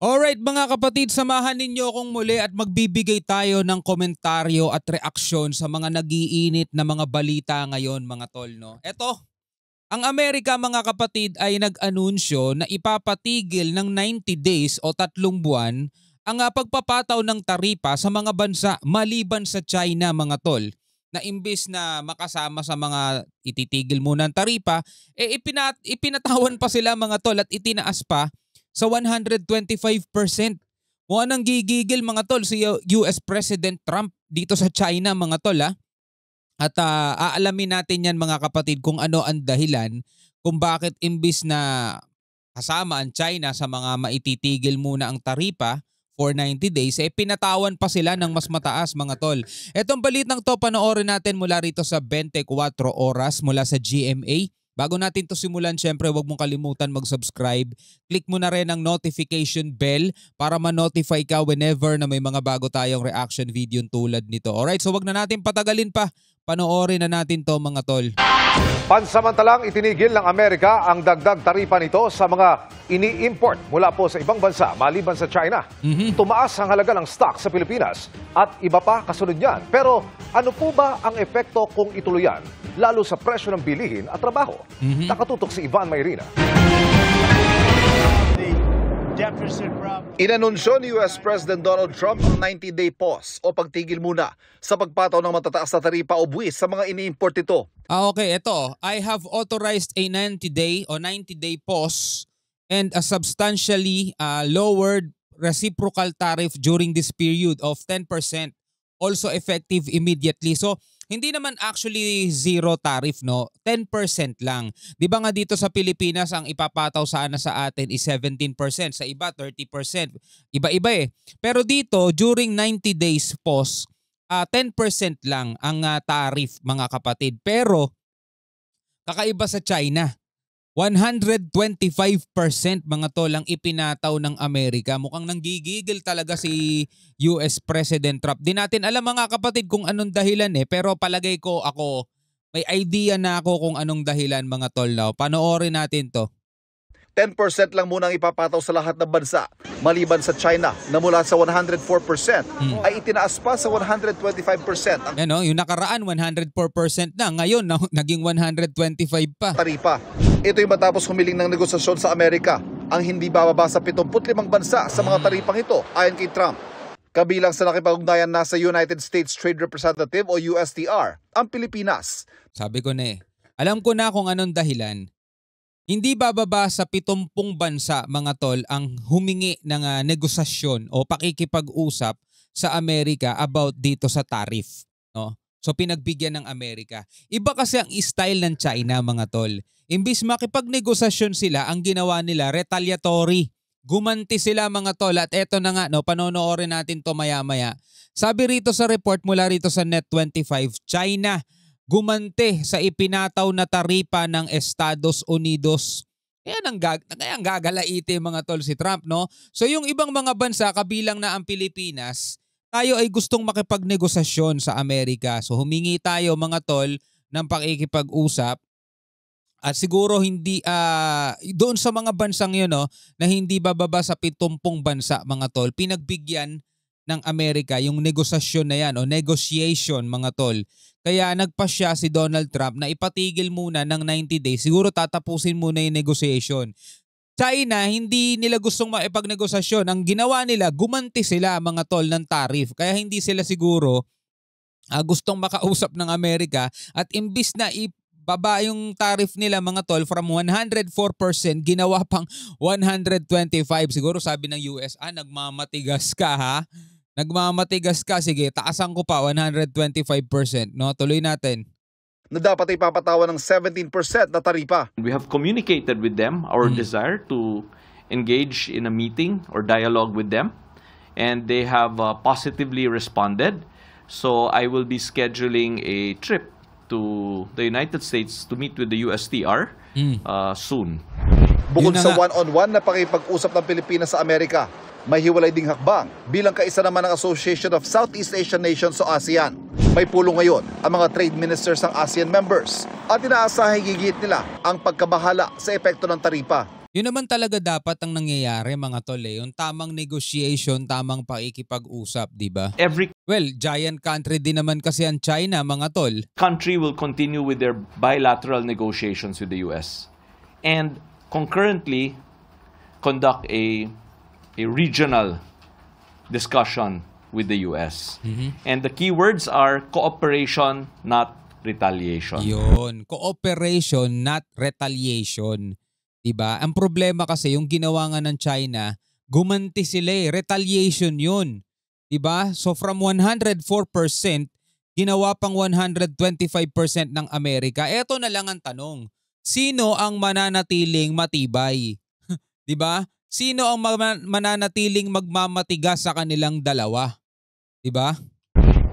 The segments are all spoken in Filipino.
Alright mga kapatid, samahan ninyo akong muli at magbibigay tayo ng komentaryo at reaksyon sa mga nagiinit na mga balita ngayon mga tol. No? Eto, ang Amerika mga kapatid ay nag-anunsyo na ipapatigil ng 90 days o 3 buwan ang pagpapataw ng taripa sa mga bansa maliban sa China mga tol. Na imbis na makasama sa mga ititigil muna ng taripa, ipinatawan pa sila mga tol at itinaas pa sa 125%. Mukhang nang gigigil mga tol si US President Trump dito sa China mga tol At aalamin natin yan mga kapatid kung ano ang dahilan kung bakit imbis na kasama ang China sa mga maititigil muna ang taripa for 90 days, pinatawan pa sila ng mas mataas mga tol. Etong balitang to panoorin natin mula rito sa 24 oras mula sa GMA. Bago natin to simulan, syempre huwag mong kalimutan mag-subscribe. Click mo na rin ang notification bell para ma-notify ka whenever na may mga bago tayong reaction video tulad nito. Alright, so wag na natin patagalin pa. Panoorin na natin to mga tol. Pansamantalang itinigil ng Amerika ang dagdag taripa nito sa mga ini-import mula po sa ibang bansa maliban sa China. Tumaas ang halaga ng stock sa Pilipinas at iba pa kasunod niyan. Pero ano po ba ang epekto kung ituloyan, lalo sa presyo ng bilihin at trabaho? Nakatutok si Ivan Mayrina. Inanunsyo ni US President Donald Trump ang 90-day pause o pagtigil muna sa pagpataw ng matataas na taripa o buwis sa mga ini-import ito. Okay, ito. I have authorized a 90-day pause and a substantially lowered reciprocal tariff during this period of 10%, also effective immediately. So, hindi naman actually zero tariff, no? 10% lang. Di ba nga dito sa Pilipinas, ang ipapataw sana sa atin is 17%. Sa iba, 30%. Iba-iba eh. Pero dito, during 90 days pause, 10% lang ang tariff mga kapatid. Pero, kakaiba sa China. 125% mga tol ang ipinataw ng Amerika. Mukhang nanggigigil talaga si US President Trump. Di natin alam mga kapatid kung anong dahilan pero palagay ko ako, may idea na ako kung anong dahilan mga tol. Panoorin natin to. 10% lang muna ang ipapataw sa lahat ng bansa, maliban sa China na mula sa 104% ay itinaas pa sa 125%. Yung nakaraan 104% na, ngayon naging 125 pa. Taripa. Ito yung matapos humiling ng negosasyon sa Amerika, ang hindi bababa sa 75 bansa sa mga taripang ito ayon kay Trump. Kabilang sa nakipag-ugnayan na sa United States Trade Representative o USTR, ang Pilipinas. Sabi ko na alam ko na kung anong dahilan. Hindi bababa sa 70 bansa mga tol ang humingi ng negosasyon o pakikipag-usap sa Amerika about dito sa tariff. No? So pinagbigyan ng Amerika. Iba kasi ang style ng China mga tol. Imbis makipagnegosasyon sila, ang ginawa nila retaliatory. Gumanti sila mga tol at eto na nga, panonoorin natin to maya-maya. Sabi rito sa report mula rito sa Net25, China gumanti sa ipinataw na taripa ng Estados Unidos. Kaya ang gagalaite mga tol si Trump, no? So yung ibang mga bansa, kabilang na ang Pilipinas, tayo ay gustong makipagnegosasyon sa Amerika. So humingi tayo mga tol ng pakikipag-usap. At siguro hindi, doon sa mga bansang yun, na hindi bababa sa 70 bansa mga tol, pinagbigyan ng Amerika yung negosasyon na yan o negotiation mga tol. Kaya nagpasya si Donald Trump na ipatigil muna ng 90 days. Siguro tatapusin muna yung negotiation. China, hindi nila gustong maipagnegosasyon. Ang ginawa nila, gumanti sila mga tol ng tariff. Kaya hindi sila siguro gustong makausap ng Amerika at imbis na baba yung tariff nila mga tol from 104%, ginawa pang 125%. Siguro sabi ng US, nagmamatigas ka ha? Nagmamatigas ka, sige, taasan ko pa 125%. No? Tuloy natin. Na dapat ipapatawan ng 17% na taripa. We have communicated with them our desire to engage in a meeting or dialogue with them. And they have positively responded. So I will be scheduling a trip to the United States to meet with the USTR soon. Bukod sa one-on-one na pakipag-usap ng Pilipinas sa Amerika, may hiwalay ding hakbang bilang kaisa naman ng Association of Southeast Asian Nations o ASEAN. May pulong ngayon ang mga trade ministers ng ASEAN members at inaasahang higigit nila ang pagkabahala sa epekto ng taripa. Yun naman talaga dapat ang nangyayari mga tol yung tamang negotiation, tamang pakikipag-usap, di ba? Well, giant country din naman kasi ang China mga tol. Country will continue with their bilateral negotiations with the US and concurrently conduct a regional discussion with the US. And the key words are cooperation, not retaliation. Yun, cooperation, not retaliation. Diba? Ang problema kasi yung ginawa nga ng China, gumanti sila retaliation yun. Diba? So from 104%, ginawa pang 125% ng Amerika. Eto na lang ang tanong. Sino ang mananatiling matibay? Diba? Sino ang mananatiling magmamatigas sa kanilang dalawa? Diba?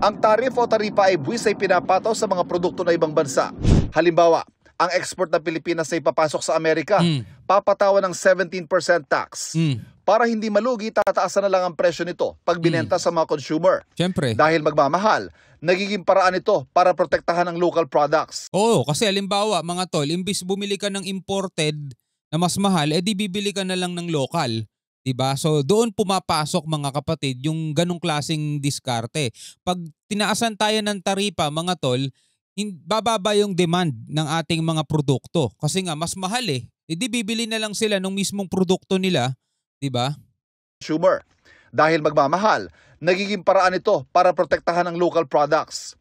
Ang tarif o taripa ay buwis ay pinapataw sa mga produkto na ibang bansa. Halimbawa, ang export ng Pilipinas ay papasok sa Amerika, papatawan ng 17% tax. Para hindi malugi, tataasan na lang ang presyo nito pag binenta sa mga consumer. Siyempre. Dahil magmamahal, nagiging paraan ito para protektahan ang local products. Oo, kasi halimbawa mga tol, imbis bumili ka ng imported na mas mahal, di bibili ka na lang ng local. Diba? So doon pumapasok mga kapatid yung ganong klaseng diskarte. Pag tinaasan tayo ng taripa mga tol, bababa yung demand ng ating mga produkto. Kasi nga mas mahal di bibili na lang sila ng mismong produkto nila. Diba? Consumer. Dahil magmamahal, nagiging paraan ito para protektahan ang local products.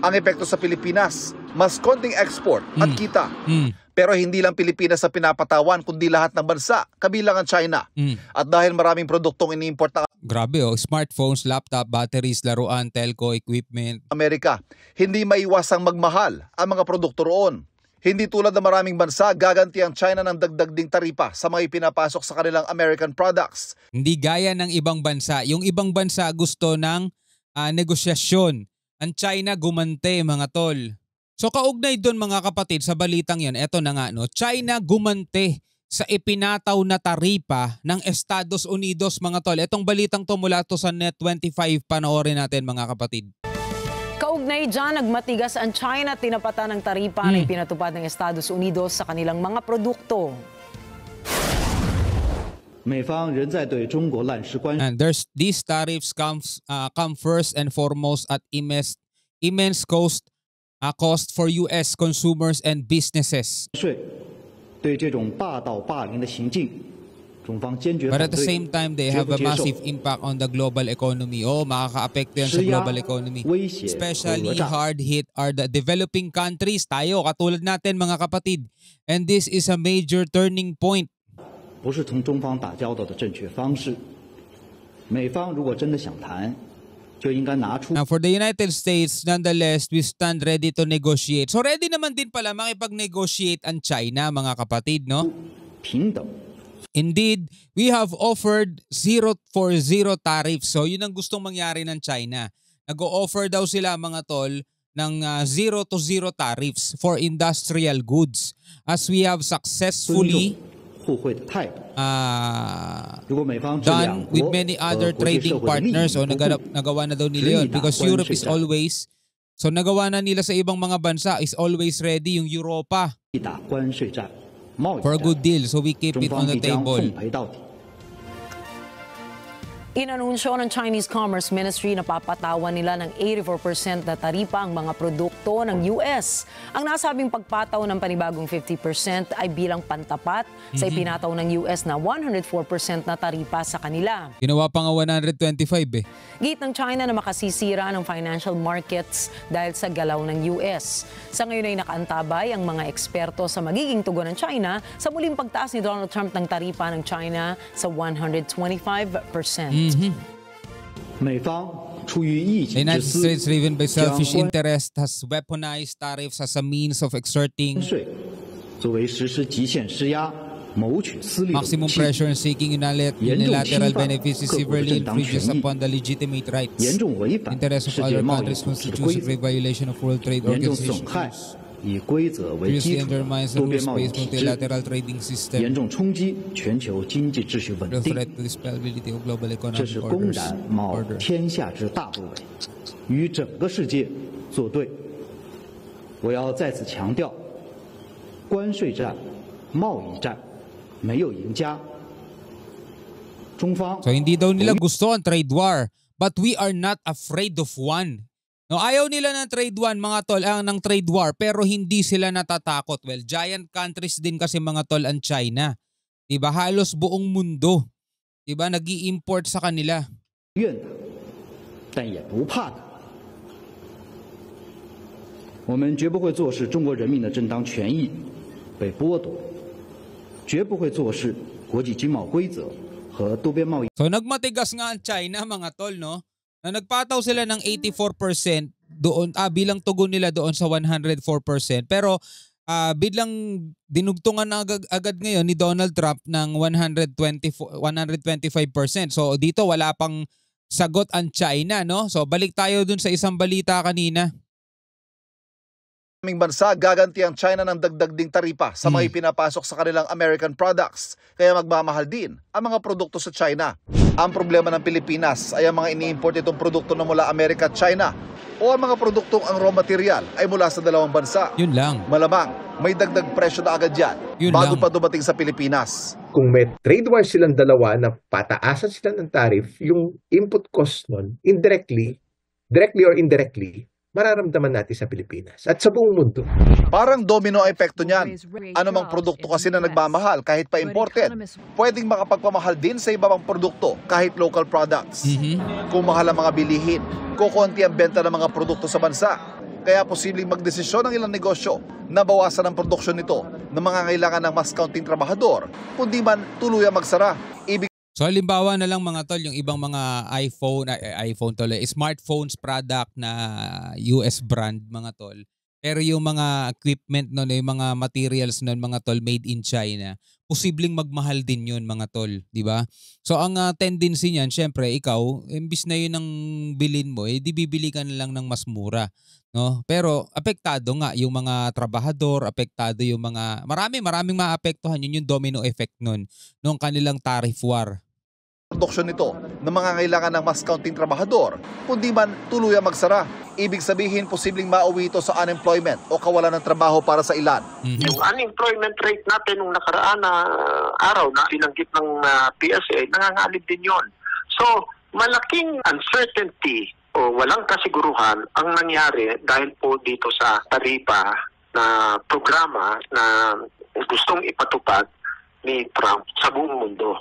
Ang epekto sa Pilipinas, mas konting export at kita. Pero hindi lang Pilipinas sa pinapatawan kundi lahat ng bansa, kabilang ang China. At dahil maraming produktong ini-import ng Grabe smartphones, laptop, batteries, laruan, telco, equipment. Amerika, hindi maiwasang magmahal ang mga produkto roon. Hindi tulad ng maraming bansa, gaganti ang China ng dagdag ding taripa sa mga ipinapasok sa kanilang American products. Hindi gaya ng ibang bansa. Yung ibang bansa gusto ng negosyasyon. Ang China gumante mga tol. So kaugnay doon mga kapatid sa balitang yan, eto na nga China gumante sa ipinataw na taripa ng Estados Unidos mga tol. Etong balitang to mula to sa Net25, panoorin natin mga kapatid. Kaugnay dyan, nagmatigas ang China at tinapatan ng taripa na ipinatupad ng Estados Unidos sa kanilang mga produkto. And these tariffs come first and foremost at immense cost for U.S. consumers and businesses. But at the same time, they have a massive impact on the global economy. Makaka-apekto yan sa global economy. Especially hard hit are the developing countries. Tayo, katulad natin mga kapatid. And this is a major turning point. Now for the United States, nonetheless, we stand ready to negotiate. So ready naman din pala makipag-negotiate ang China mga kapatid, no? Indeed, we have offered 0 for 0 tariffs. So yun ang gustong mangyari ng China. Nag-o-offer daw sila mga tol ng 0 to 0 tariffs for industrial goods as we have successfully done with many other trading partners. O nagawa na daw nila yun because Europe is always, so nagawa na nila sa ibang mga bansa is always ready yung Europa for a good deal. So we keep it on the table. Inanunsyo ng Chinese Commerce Ministry na papatawan nila ng 84% na taripa ang mga produkto ng US. Ang nasabing pagpataw ng panibagong 50% ay bilang pantapat sa ipinataw ng US na 104% na taripa sa kanila. Ginawa pa nga 125 Git ng China na makasisira ng financial markets dahil sa galaw ng US. Sa ngayon ay nakaantabay ang mga eksperto sa magiging tugon ng China sa muling pagtaas ni Donald Trump ng taripa ng China sa 125%. The United States, driven by selfish interest, has weaponized tariffs as a means of exerting maximum pressure and seeking unilateral benefits is severely infringes upon the legitimate rights, interests of other countries, constitutes a violation of World Trade Organization rules. Seriously undermines the rules-based multilateral trading system. The threat to the stability of global economic order. 与整个世界作对。我要再次强调，关税战、贸易战没有赢家。中方 So hindi daw nila gusto ang trade war, but we are not afraid of one. No, ayaw nila ng trade war mga tol, ng trade war, pero hindi sila natatakot. Well, giant countries din kasi mga tol ang China. 'Di ba? Halos buong mundo, 'di ba, nag-i-import sa kanila. 愿的，但也不怕的。我们绝不会坐视中国人民的正当权益被剥夺，绝不会坐视国际经贸规则和多边贸易。 So nagmatigas nga ang China mga tol, no? Na nagpataw sila ng 84% doon, bilang tugon nila doon sa 104%. Pero biglang dinugtungan na agad ngayon ni Donald Trump ng 125%. So dito wala pang sagot ang China, no? So balik tayo dun sa isang balita kanina. Aming bansa, gaganti ang China ng dagdag ding taripa sa mga ipinapasok sa kanilang American products. Kaya magmamahal din ang mga produkto sa China. Ang problema ng Pilipinas ay ang mga ini-import itong produkto na mula Amerika at China o ang mga produktong ang raw material ay mula sa dalawang bansa. Yun lang. Malamang may dagdag presyo na agad yan Yun bago lang. pa dumating sa Pilipinas. Kung may trade war silang dalawa na pataasan sila ng tariff, yung input cost nun, directly or indirectly, mararamdaman natin sa Pilipinas at sa buong mundo. Parang domino epekto niyan. Anumang produkto kasi na nagmamahal kahit pa imported, pwedeng makapagpamahal din sa iba pang produkto kahit local products. Kung mahal ang mga bilihin, kukunti ang benta ng mga produkto sa bansa. Kaya posibleng magdesisyon ng ilang negosyo na bawasan ang produksyon nito ng mga kailangan ng mas kaunting trabahador, kundi man tuluyang magsara. So halimbawa na lang mga tol, yung ibang mga smartphones product na US brand mga tol. Pero yung mga equipment nun, yung mga materials nun mga tol made in China, posibleng magmahal din yun mga tol, di ba? So ang tendency niyan, syempre ikaw, imbis na yun ang bilin mo, di bibili ka na lang ng mas mura. No? Pero apektado nga yung mga trabahador, apektado yung mga, maraming maapektuhan yun, yung domino effect nun, nung kanilang tariff war. Produksyon nito ng mga kailangan ng mas kaunting trabahador, kundi man tuluyang magsara. Ibig sabihin, posibleng mauwi ito sa unemployment o kawalan ng trabaho para sa ilan. Yung unemployment rate natin nung nakaraan na araw na binanggit ng PSA, nangangalib din yon. So, malaking uncertainty o walang kasiguruhan ang nangyari dahil po dito sa taripa na programa na gustong ipatupad ni Trump sa buong mundo.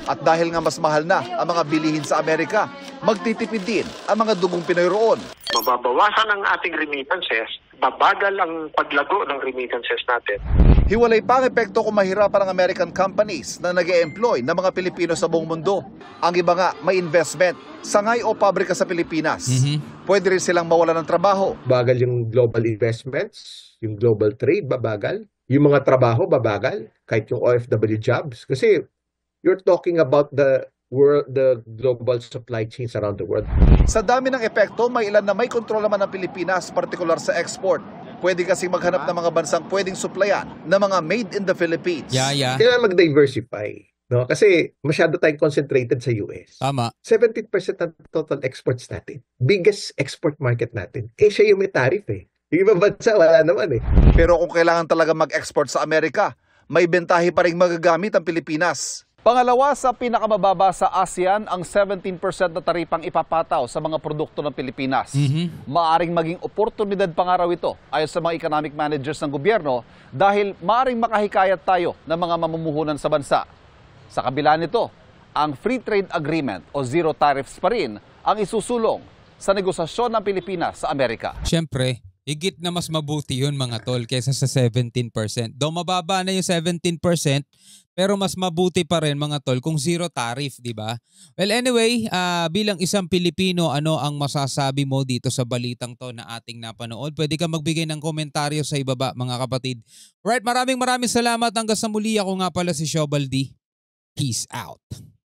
At dahil nga mas mahal na ang mga bilihin sa Amerika, magtitipid din ang mga dugong Pinoy roon. Mababawasan ang ating remittances, babagal ang paglago ng remittances natin. Hiwalay pa ang epekto kung mahirapan ang American companies na nag-e-employ ng mga Pilipino sa buong mundo. Ang iba nga may investment, sangay o pabrika sa Pilipinas. Pwede rin silang mawalan ng trabaho. Bagal yung global investments, yung global trade, babagal. Yung mga trabaho, babagal. Kahit yung OFW jobs. Kasi you're talking about the global supply chains around the world. Sa dami ng epekto, may ilan na may kontrol naman ng Pilipinas, partikular sa export. Pwede kasing maghanap ng mga bansang pwedeng supplyan ng mga made in the Philippines. Yeah. Kailangan mag-diversify. No? Kasi masyado tayong concentrated sa US. Tama. 70% ng total exports natin. Biggest export market natin. Siya yung may tariff eh. Yung ibang bansa, wala naman eh. Pero kung kailangan talaga mag-export sa Amerika, may bentahe pa rin magagamit ang Pilipinas. Pangalawa, sa pinakamababa sa ASEAN, ang 17% na taripang ipapataw sa mga produkto ng Pilipinas. Maaring maging oportunidad pa nga raw ito ayon sa mga economic managers ng gobyerno dahil maaring makahikayat tayo ng mga mamumuhunan sa bansa. Sa kabila nito, ang Free Trade Agreement o Zero Tariffs pa rin ang isusulong sa negosasyon ng Pilipinas sa Amerika. Siyempre, higit na mas mabuti yun mga tol kaysa sa 17%. Though mababa na yung 17%, pero mas mabuti pa rin mga tol kung zero tariff, di ba? Well anyway, bilang isang Pilipino, ano ang masasabi mo dito sa balitang to na ating napanood? Pwede ka magbigay ng komentaryo sa ibaba mga kapatid. Right, maraming salamat hanggang sa muli. Ako nga pala si Shobal D. Peace out.